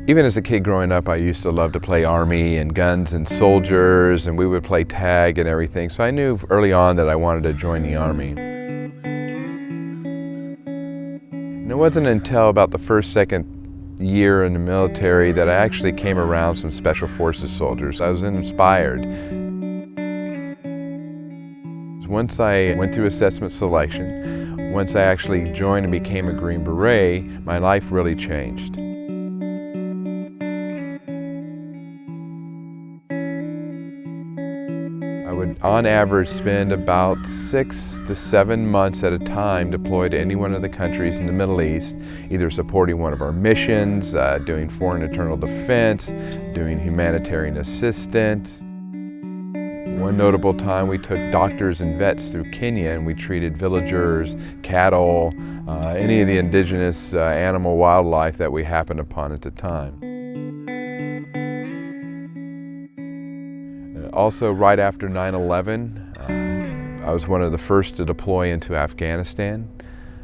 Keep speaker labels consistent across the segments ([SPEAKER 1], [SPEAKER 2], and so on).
[SPEAKER 1] Even as a kid growing up, I used to love to play Army and guns and soldiers, and we would play tag and everything. So I knew early on that I wanted to join the Army. And it wasn't until about the second year in the military that I actually came around some Special Forces soldiers. I was inspired. Once I went through assessment selection, once I actually joined and became a Green Beret, my life really changed. I would, on average, spend about 6 to 7 months at a time deployed to any one of the countries in the Middle East, either supporting one of our missions, doing foreign internal defense, doing humanitarian assistance. One notable time we took doctors and vets through Kenya and we treated villagers, cattle, any of the indigenous animal wildlife that we happened upon at the time. Also, right after 9/11, I was one of the first to deploy into Afghanistan.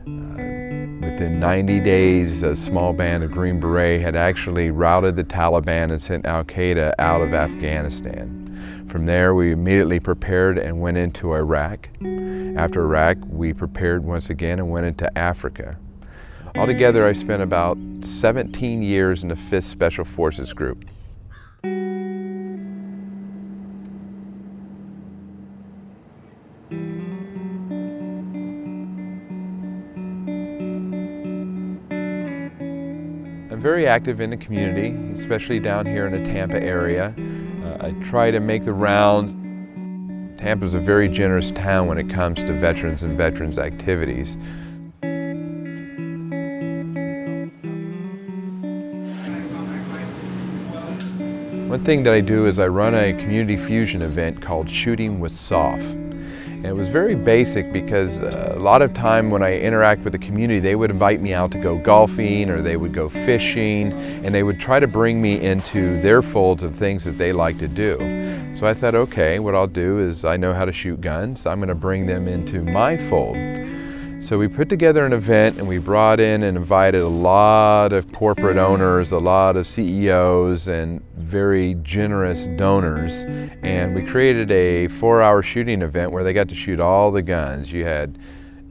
[SPEAKER 1] Within 90 days, a small band of Green Beret had actually routed the Taliban and sent Al-Qaeda out of Afghanistan. From there, we immediately prepared and went into Iraq. After Iraq, we prepared once again and went into Africa. Altogether, I spent about 17 years in the 5th Special Forces Group. I'm very active in the community, especially down here in the Tampa area. I try to make the rounds. Tampa is a very generous town when it comes to veterans and veterans activities. One thing that I do is I run a community fusion event called Shooting with SOF. And it was very basic because a lot of time when I interact with the community, they would invite me out to go golfing or they would go fishing, and they would try to bring me into their folds of things that they like to do. So I thought, okay, what I'll do is I know how to shoot guns, I'm going to bring them into my fold. So we put together an event and we brought in and invited a lot of corporate owners, a lot of CEOs and very generous donors, and we created a 4-hour shooting event where they got to shoot all the guns. You had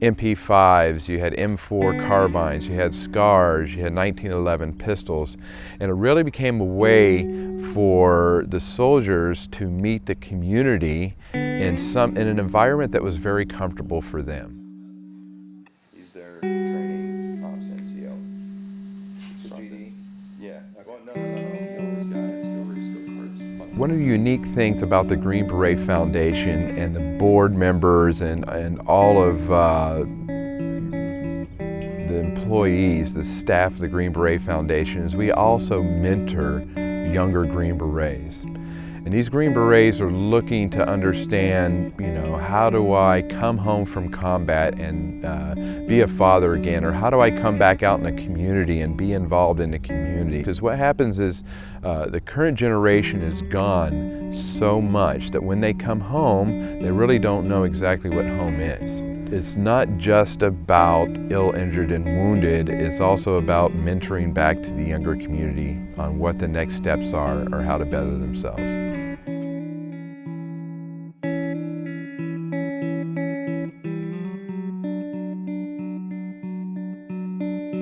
[SPEAKER 1] MP5s, you had M4 carbines, you had SCARs, you had 1911 pistols, and it really became a way for the soldiers to meet the community in an environment that was very comfortable for them.
[SPEAKER 2] Is there training ops NCO? GD? Yeah. No. This guys go race go-karts.
[SPEAKER 1] One of the unique things about the Green Beret Foundation and the board members and all of the employees, the staff of the Green Beret Foundation, is we also mentor younger Green Berets. And these Green Berets are looking to understand, how do I come home from combat and be a father again, or how do I come back out in the community and be involved in the community? Because what happens is the current generation is gone so much that when they come home, they really don't know exactly what home is. It's not just about ill, injured, and wounded, it's also about mentoring back to the younger community on what the next steps are or how to better themselves.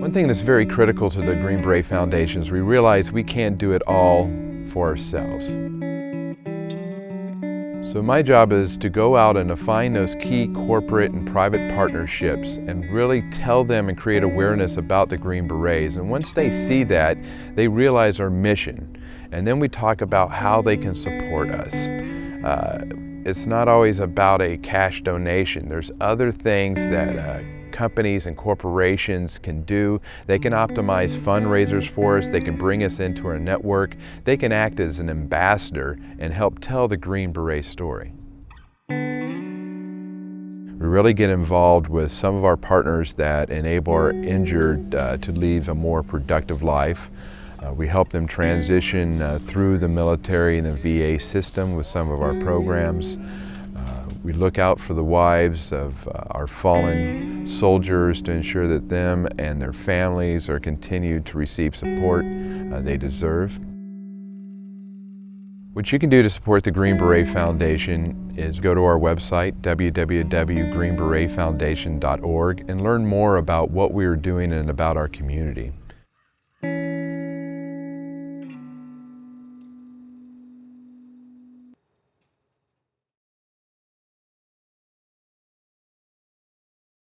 [SPEAKER 1] One thing that's very critical to the Green Beret Foundation is we realize we can't do it all for ourselves. So my job is to go out and to find those key corporate and private partnerships and really tell them and create awareness about the Green Berets. And once they see that, they realize our mission. And then we talk about how they can support us. It's not always about a cash donation. There's other things that companies and corporations can do. They can optimize fundraisers for us. They can bring us into our network. They can act as an ambassador and help tell the Green Beret story. We really get involved with some of our partners that enable our injured to lead a more productive life. We help them transition through the military and the VA system with some of our programs. We look out for the wives of our fallen soldiers to ensure that them and their families are continued to receive support they deserve. What you can do to support the Green Beret Foundation is go to our website, www.greenberetfoundation.org, and learn more about what we are doing and about our community.